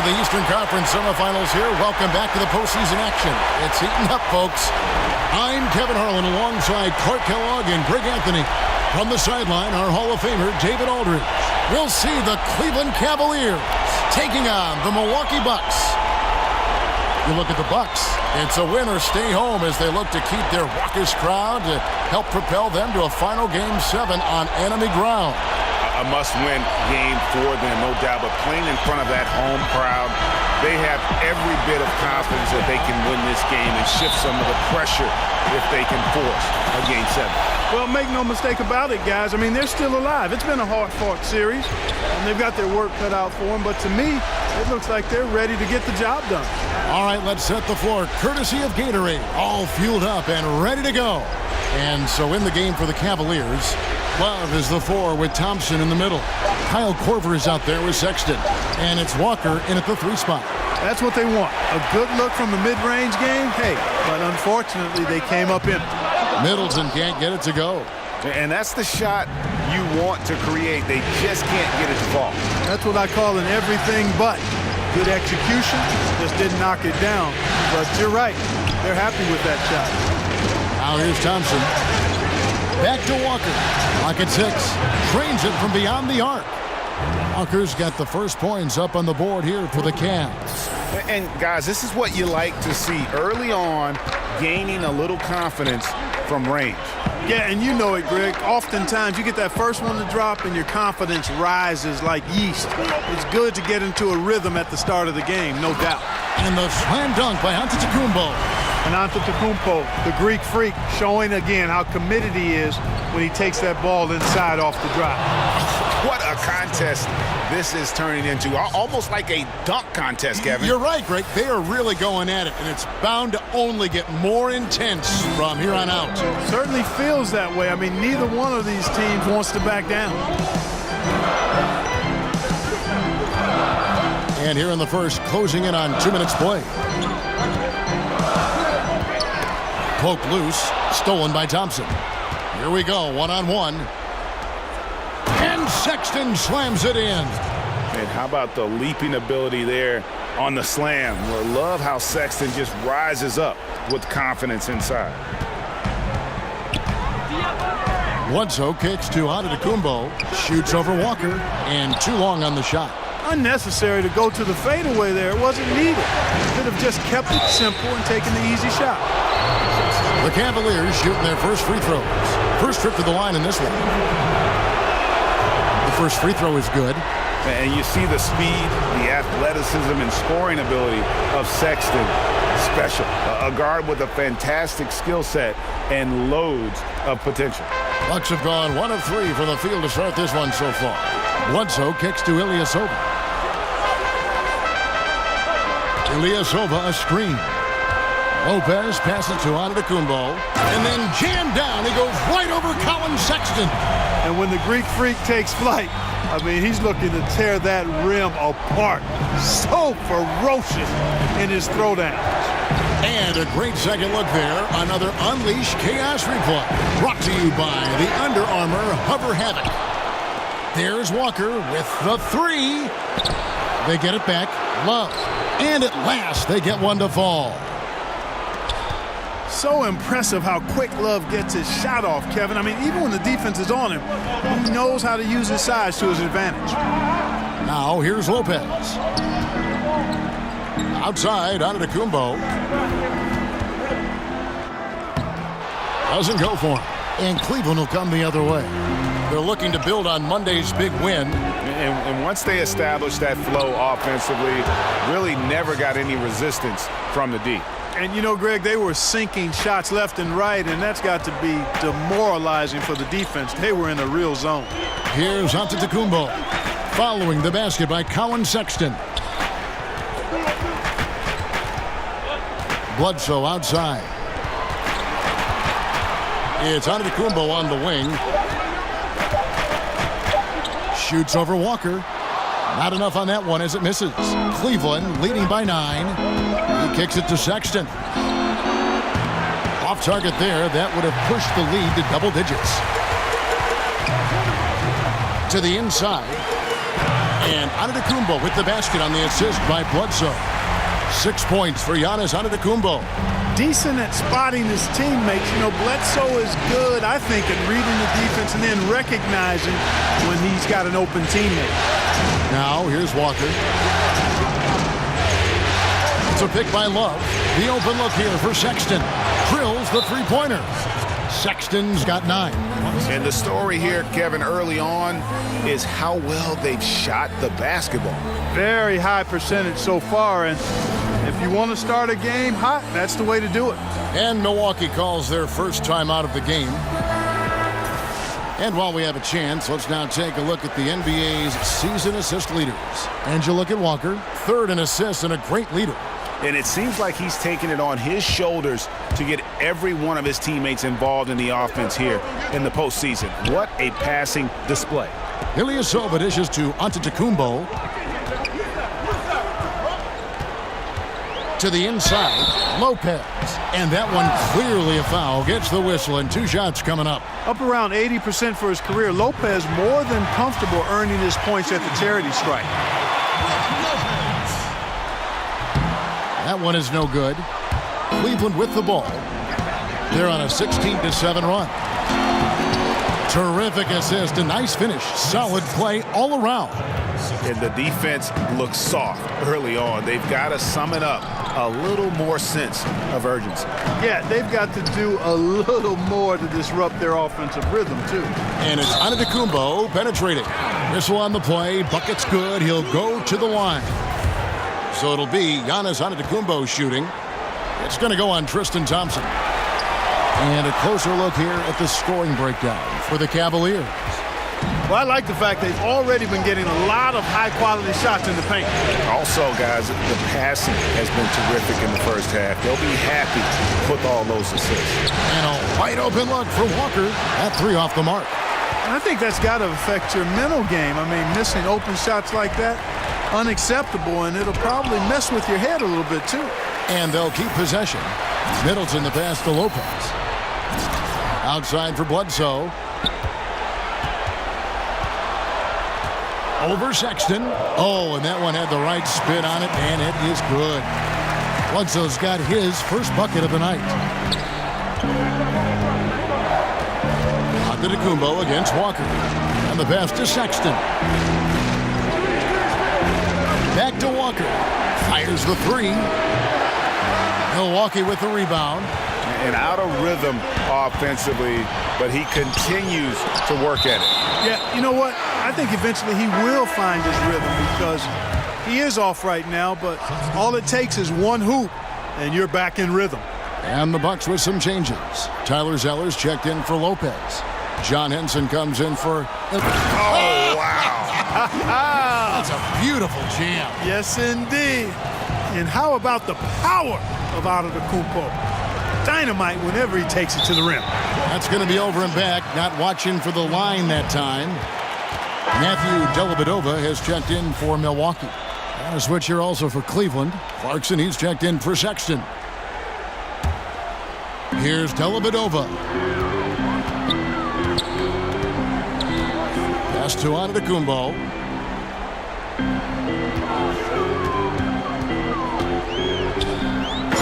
of the Eastern Conference semifinals here. Welcome back to the postseason action. It's heating up, folks. I'm Kevin Harlan alongside Clark Kellogg and Greg Anthony. From the sideline, our Hall of Famer, David Aldridge. We'll see the Cleveland Cavaliers taking on the Milwaukee Bucks. You look at the Bucks. It's a win or stay home as they look to keep their raucous crowd to help propel them to a final Game 7 on enemy ground. A must-win game for them, no doubt. But playing in front of that home crowd, they have every bit of confidence that they can win this game and shift some of the pressure if they can force a Game 7. Well, make no mistake about it, guys. I mean, they're still alive. It's been a hard-fought series, and they've got their work cut out for them. But to me, it looks like they're ready to get the job done. All right, let's set the floor. Courtesy of Gatorade, all fueled up and ready to go. And so in the game for the Cavaliers, Love is the 4 with Thompson in the middle. Kyle Korver is out there with Sexton. And it's Walker in at the 3 spot. That's what they want. A good look from the mid-range game. Hey, but unfortunately, they came up empty. Middleton can't get it to go. And that's the shot you want to create. They just can't get it to fall. That's what I call an everything but. Good execution, just didn't knock it down. But you're right, they're happy with that shot. Now here's Thompson. Back to Walker. Clock at 6. Trains it from beyond the arc. Walker's got the first points up on the board here for the Cavs. And guys, this is what you like to see early on, gaining a little confidence from range. Yeah, and you know it, Greg. Oftentimes you get that first one to drop and your confidence rises like yeast. It's good to get into a rhythm at the start of the game, no doubt. And the slam dunk by Antetokounmpo. And Antetokounmpo, the Greek freak, showing again how committed he is when he takes that ball inside off the drive. What a contest this is turning into. Almost like a dunk contest, Kevin. You're right, Greg. They are really going at it, and it's bound to only get more intense from here on out. Certainly feels that way. I mean, neither one of these teams wants to back down. And here in the first, closing in on 2 minutes play. Poked loose, stolen by Thompson. Here we go, one-on-one. And Sexton slams it in. And how about the leaping ability there on the slam? I love how Sexton just rises up with confidence inside. Bledsoe kicks to Antetokounmpo, shoots over Walker, and too long on the shot. Unnecessary to go to the fadeaway there. It wasn't needed. Could have just kept it simple and taken the easy shot. The Cavaliers shooting their first free throws. First trip to the line in this one. The first free throw is good. And you see the speed, the athleticism, and scoring ability of Sexton. Special. A guard with a fantastic skill set and loads of potential. Bucks have gone 1 of 3 from the field to start this one so far. Bledsoe kicks to Ilyasova. Ilyasova a screen. Lopez passes to Antetokounmpo, and then jammed down. He goes right over Colin Sexton. And when the Greek freak takes flight, I mean, he's looking to tear that rim apart. So ferocious in his throwdown. And a great second look there. Another Unleash Chaos replay. Brought to you by the Under Armour Hover Havoc. There's Walker with the 3. They get it back. Love. And at last, they get one to fall. So impressive how quick Love gets his shot off, Kevin. I mean, even when the defense is on him, he knows how to use his size to his advantage. Now, here's Lopez. Outside, Antetokounmpo. Doesn't go for him. And Cleveland will come the other way. They're looking to build on Monday's big win. And once they established that flow offensively, really never got any resistance from the D. And, you know, Greg, they were sinking shots left and right, and that's got to be demoralizing for the defense. They were in a real zone. Here's Antetokounmpo. Following the basket by Colin Sexton. Bledsoe outside. It's Antetokounmpo on the wing. Shoots over Walker. Not enough on that one as it misses. Cleveland leading by 9. He kicks it to Sexton. Off target there. That would have pushed the lead to double digits. To the inside. And Antetokounmpo with the basket on the assist by Bledsoe. 6 points for Giannis Antetokounmpo. Decent at spotting his teammates. You know, Bledsoe is good, I think, at reading the defense and then recognizing when he's got an open teammate. Now, here's Walker. It's a pick by Love. The open look here for Sexton. Drills the three-pointer. Sexton's got 9. And the story here, Kevin, early on is how well they've shot the basketball. Very high percentage so far, and if you want to start a game hot, that's the way to do it. And Milwaukee calls their first time out of the game. And while we have a chance, let's now take a look at the NBA's season assist leaders. And you look at Walker, 3rd in assists and a great leader. And it seems like he's taking it on his shoulders to get every one of his teammates involved in the offense here in the postseason. What a passing display. Ilyasova dishes to Antetokounmpo. To the inside, Lopez. And that one clearly a foul. Gets the whistle and 2 shots coming up. Up around 80% for his career. Lopez more than comfortable earning his points at the charity stripe. That one is no good. Cleveland with the ball. They're on a 16-7 run. Terrific assist, a nice finish. Solid play all around. And the defense looks soft early on. They've got to sum it up. A little more sense of urgency. Yeah, they've got to do a little more to disrupt their offensive rhythm, too. And it's Antetokounmpo penetrating. Whistle on the play. Bucket's good. He'll go to the line. So it'll be Giannis Antetokounmpo shooting. It's going to go on Tristan Thompson. And a closer look here at the scoring breakdown for the Cavaliers. Well, I like the fact they've already been getting a lot of high-quality shots in the paint. Also, guys, the passing has been terrific in the first half. They'll be happy with all those assists. And a wide-open look for Walker. That 3 off the mark. And I think that's got to affect your mental game. I mean, missing open shots like that, unacceptable, and it'll probably mess with your head a little bit, too. And they'll keep possession. Middleton the pass to Lopez. Outside for Bledsoe. Over Sexton. Oh, and that one had the right spin on it, and it is good. Bledsoe's got his first bucket of the night. Antetokounmpo against Walker. And the pass to Sexton. Back to Walker. Fires the 3. Milwaukee with the rebound. And out of rhythm offensively, but he continues to work at it. Yeah, you know what? I think eventually he will find his rhythm because he is off right now, but all it takes is one hoop, and you're back in rhythm. And the Bucks with some changes. Tyler Zeller's checked in for Lopez. John Henson comes in for... Oh, wow. That's a beautiful jam. Yes, indeed. And how about the power of Antetokounmpo? Dynamite whenever he takes it to the rim. That's going to be over and back. Not watching for the line that time. Matthew Dellavedova has checked in for Milwaukee. And a switch here also for Cleveland. Clarkson, he's checked in for Sexton. Here's Dellavedova. Pass to Antetokounmpo.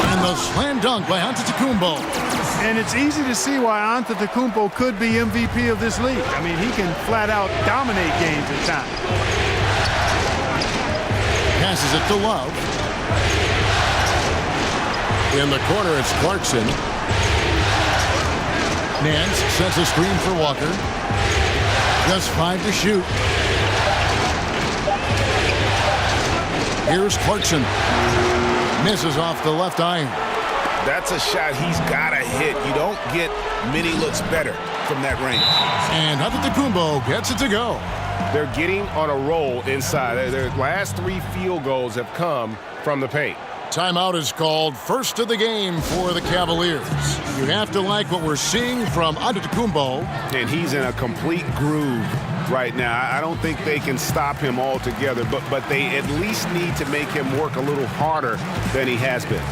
And the slam dunk by Antetokounmpo. And it's easy to see why Antetokounmpo could be MVP of this league. I mean, he can flat out dominate games at times. Passes it to Love. In the corner, it's Clarkson. Nance sets a screen for Walker. Just 5 to shoot. Here's Clarkson. Misses off the left iron. That's a shot he's got to hit. You don't get many looks better from that range. And Antetokounmpo gets it to go. They're getting on a roll inside. Their last 3 field goals have come from the paint. Timeout is called. First of the game for the Cavaliers. You have to like what we're seeing from Antetokounmpo. And he's in a complete groove right now. I don't think they can stop him altogether, but they at least need to make him work a little harder than he has been.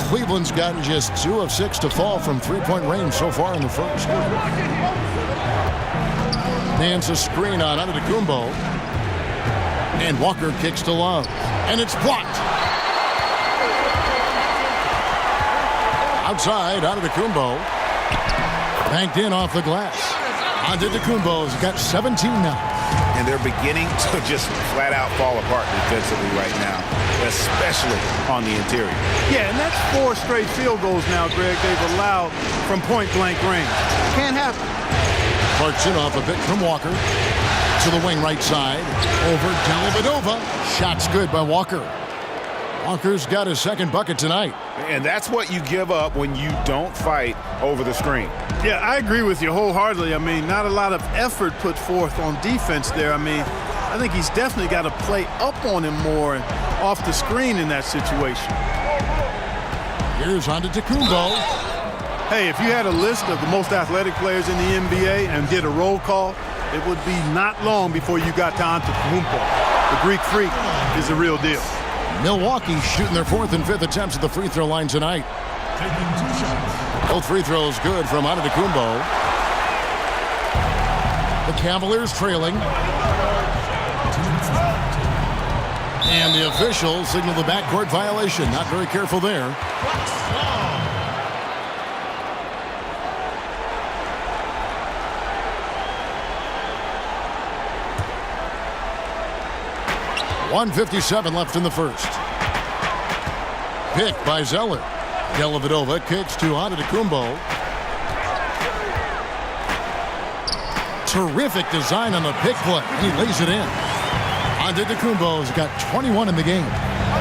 Cleveland's gotten just 2 of 6 to fall from three-point range so far in the first. Hands a screen on Antetokounmpo. And Walker kicks to Love. And it's blocked. Outside, Antetokounmpo. Banked in off the glass. Antetokounmpo's got 17 now. And they're beginning to just flat out fall apart defensively right now, especially on the interior. Yeah, and that's 4 straight field goals now, Greg, they've allowed from point-blank range. Can't happen. Clarkson off a bit from Walker. To the wing right side. Over Dellavedova. Shot's good by Walker. Walker's got his second bucket tonight. And that's what you give up when you don't fight over the screen. Yeah, I agree with you wholeheartedly. I mean, not a lot of effort put forth on defense there. I mean, I think he's definitely got to play up on him more and off the screen in that situation. Here's Antetokounmpo. Hey, if you had a list of the most athletic players in the NBA and did a roll call, it would be not long before you got to Antetokounmpo. The Greek Freak is the real deal. Milwaukee shooting their 4th and 5th attempts at the free throw line tonight. Both free throws good from Antetokounmpo. The Cavaliers trailing. And the officials signal the backcourt violation. Not very careful there. .157 left in the first. Pick by Zeller. Dellavedova kicks to Antetokounmpo. Terrific design on the pick play, and he lays it in. Antetokounmpo's got 21 in the game.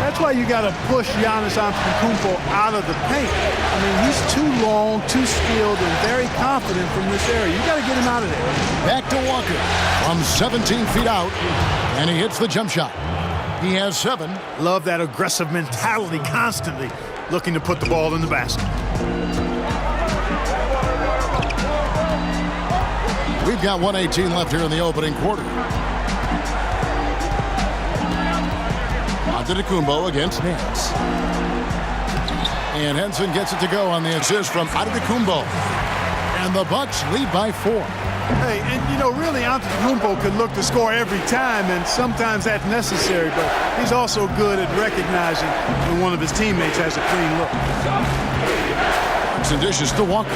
That's why you got to push Giannis Antetokounmpo out of the paint. I mean, he's too long, too skilled, and very confident from this area. You got to get him out of there. Back to Walker from 17 feet out, and he hits the jump shot. He has 7. Love that aggressive mentality, constantly looking to put the ball in the basket. We've got 1:18 left here in the opening quarter. Antetokounmpo against Nance. And Henson gets it to go on the assist from Antetokounmpo. And the Bucks lead by 4. Hey, and you know, really, Antetokounmpo could look to score every time, and sometimes that's necessary, but he's also good at recognizing when one of his teammates has a clean look. Some dishes to Walker.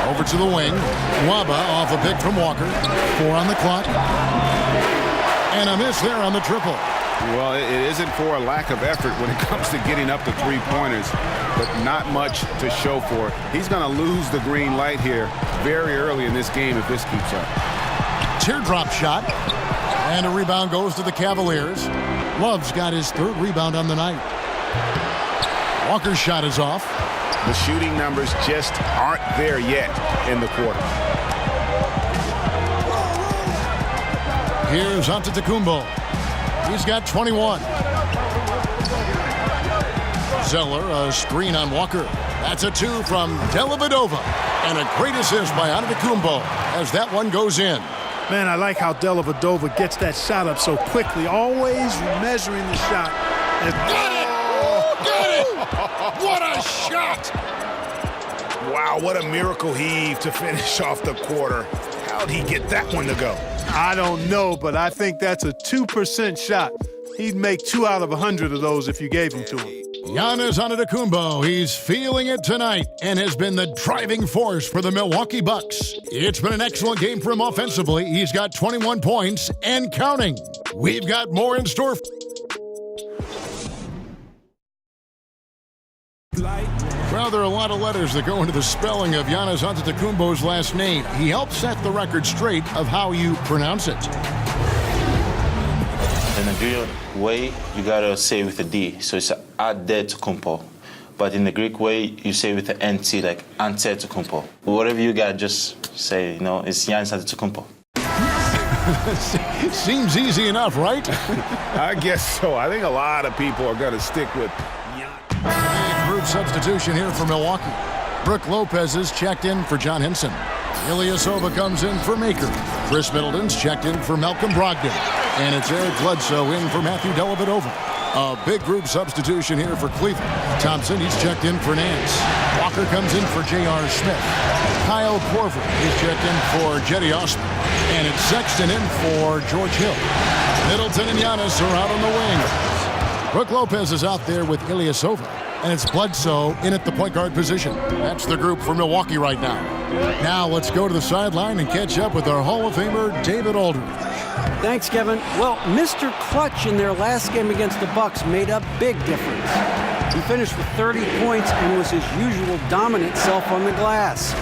Over to the wing. Waba off a pick from Walker. 4 on the clock. And a miss there on the triple. Well, it isn't for a lack of effort when it comes to getting up to three-pointers, but not much to show for it. He's going to lose the green light here very early in this game if this keeps up. Teardrop shot. And a rebound goes to the Cavaliers. Love's got his 3rd rebound on the night. Walker's shot is off. The shooting numbers just aren't there yet in the quarter. Here's Antetokounmpo. He's got 21. Zeller, a screen on Walker. That's a 2 from Dellavedova. And a great assist by Antetokounmpo as that one goes in. Man, I like how Dellavedova gets that shot up so quickly, always measuring the shot. Got it! Got it! What a shot! Wow, what a miracle heave to finish off the quarter. How'd he get that one to go? I don't know, but I think that's a 2% shot. He'd make 2 out of 100 of those if you gave them to him. Giannis Antetokounmpo, he's feeling it tonight and has been the driving force for the Milwaukee Bucks. It's been an excellent game for him offensively. He's got 21 points and counting. We've got more in store. Well, there are a lot of letters that go into the spelling of Giannis Antetokounmpo's last name. He helped set the record straight of how you pronounce it. In a good way, you gotta say with a D, so it's Antetokounmpo. But in the Greek way, you say with the NT, like Antetokounmpo. Whatever you got, just say, you know, it's Giannis Antetokounmpo. Seems easy enough, right? I guess so. I think a lot of people are going to stick with Group substitution here for Milwaukee. Brooke Lopez is checked in for John Henson. Ilyasova comes in for Maker. Chris Middleton's checked in for Malcolm Brogdon. And it's Eric Bledsoe in for Matthew Dellavedova. A big group substitution here for Cleveland. Thompson, he's checked in for Nance. Walker comes in for J.R. Smith. Kyle Korver is checked in for Jetty Osman. And it's Sexton in for George Hill. Middleton and Giannis are out on the wing. Brook Lopez is out there with Ilyasova. And it's Bledsoe in at the point guard position. That's the group for Milwaukee right now. Now let's go to the sideline and catch up with our Hall of Famer, David Aldridge. Thanks, Kevin. Well, Mr. Clutch in their last game against the Bucks made a big difference. He finished with 30 points and was his usual dominant self on the glass.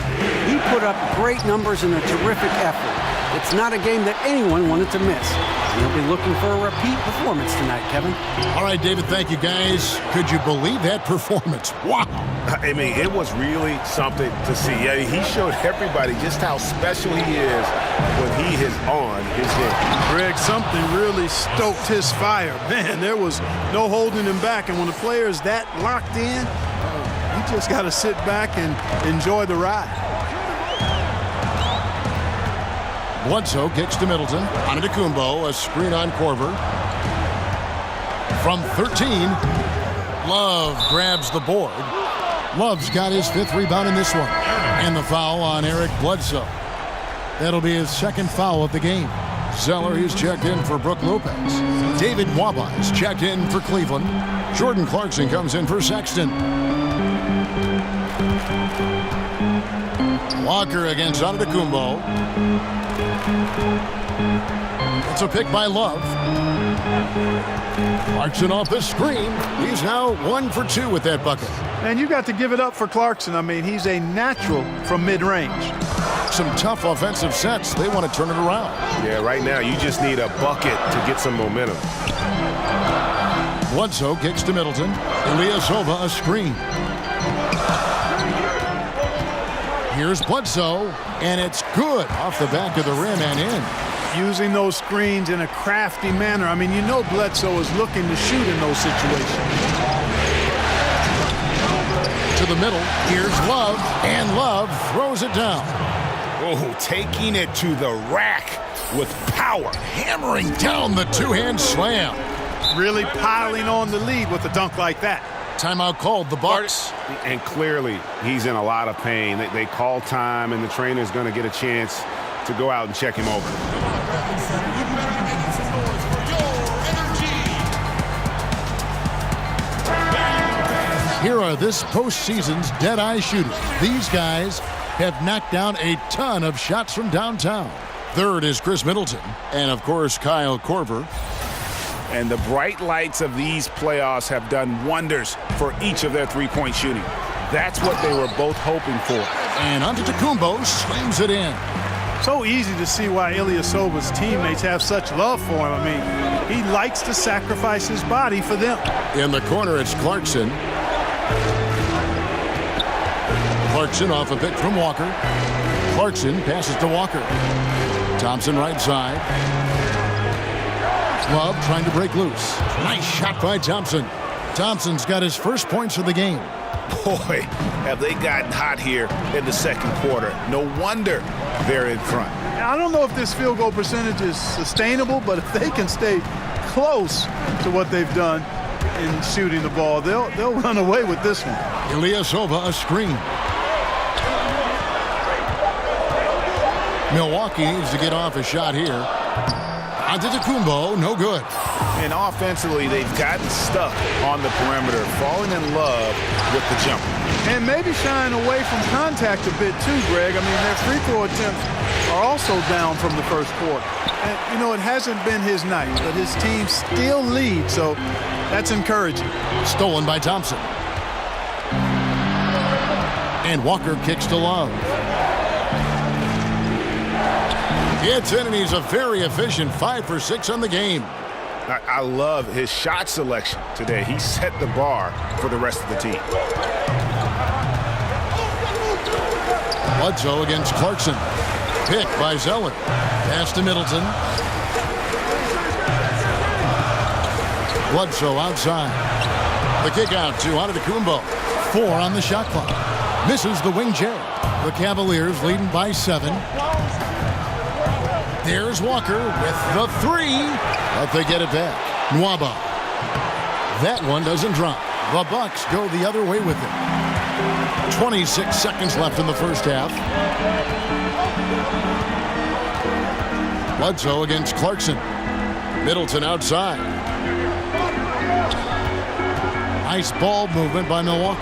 He put up great numbers in a terrific effort. It's not a game that anyone wanted to miss. We'll be looking for a repeat performance tonight, Kevin. All right, David, thank you, guys. Could you believe that performance? Wow. I mean, it was really something to see. Yeah, he showed everybody just how special he is when he is on his game. Greg, something really stoked his fire. Man, there was no holding him back. And when the player is that locked in, you just got to sit back and enjoy the ride. Bledsoe kicks to Middleton. Antetokounmpo, a screen on Korver. From 13, Love grabs the board. Love's got his 5th rebound in this one. And the foul on Eric Bledsoe. That'll be his 2nd foul of the game. Zeller, he's checked in for Brook Lopez. David Nwaba is checked in for Cleveland. Jordan Clarkson comes in for Sexton. Walker against Antetokounmpo. It's a pick by Love. Clarkson off the screen. He's now 1 for 2 with that bucket. And you got to give it up for Clarkson. I mean, he's a natural from mid-range. Some tough offensive sets. They want to turn it around. Yeah, right now you just need a bucket to get some momentum. Bledsoe kicks to Middleton. Ilyasova a screen. Here's Bledsoe, and it's good off the back of the rim and in. Using those screens in a crafty manner. I mean, you know Bledsoe is looking to shoot in those situations. To the middle, here's Love, and Love throws it down. Oh, taking it to the rack with power. Hammering down the two-hand slam. Really piling on the lead with a dunk like that. Timeout called, the Bucks. And clearly, he's in a lot of pain. They call time, and the trainer's going to get a chance to go out and check him over. Here are this postseason's dead-eye shooters. These guys have knocked down a ton of shots from downtown. Third is Chris Middleton, and of course, Kyle Korver. And the bright lights of these playoffs have done wonders for each of their three-point shooting. That's what they were both hoping for. And Antetokounmpo slams it in. So easy to see why Ilyasova's teammates have such love for him. I mean, he likes to sacrifice his body for them. In the corner, it's Clarkson. Clarkson off a pick from Walker. Clarkson passes to Walker. Thompson right side. Love trying to break loose. Nice shot by Thompson. Thompson's got his first points of the game. Boy, have they gotten hot here in the second quarter. No wonder they're in front. I don't know if this field goal percentage is sustainable, but if they can stay close to what they've done in shooting the ball, they'll run away with this one. Ilyasova a screen. Milwaukee needs to get off a shot here. Antetokounmpo, no good. And offensively, they've gotten stuck on the perimeter, falling in love with the jumper. And maybe shying away from contact a bit too, Greg. I mean, their free throw attempts are also down from the first quarter. And, you know, it hasn't been his night, but his team still leads, so that's encouraging. Stolen by Thompson. And Walker kicks to Love. It's in, and he's a very efficient 5 for 6 on the game. I love his shot selection today. He set the bar for the rest of the team. Bledsoe against Clarkson. Pick by Zeller. Pass to Middleton. Bledsoe outside. The kick out to Antetokounmpo. 4 on the shot clock. Misses the wing J. The Cavaliers leading by 7. There's Walker with the 3, but they get it back. Nwaba. That one doesn't drop. The Bucks go the other way with it. 26 seconds left in the first half. Bledsoe against Clarkson. Middleton outside. Nice ball movement by Milwaukee.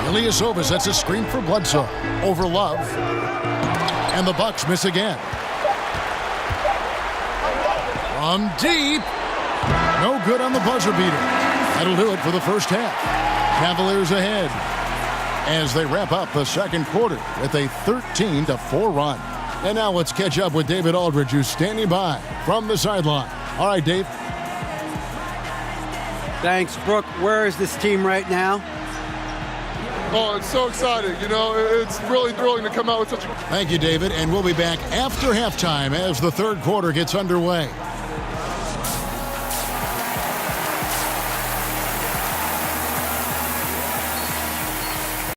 Ilyasova sets a screen for Bledsoe. Over Love. And the Bucks miss again. From deep. No good on the buzzer beater. That'll do it for the first half. Cavaliers ahead as they wrap up the second quarter with a 13-4 run. And now let's catch up with David Aldridge, who's standing by from the sideline. All right, Dave. Thanks, Brooke. Where is this team right now? Oh, it's so exciting. You know, it's really thrilling to come out with such a... Thank you, David. And we'll be back after halftime as the third quarter gets underway.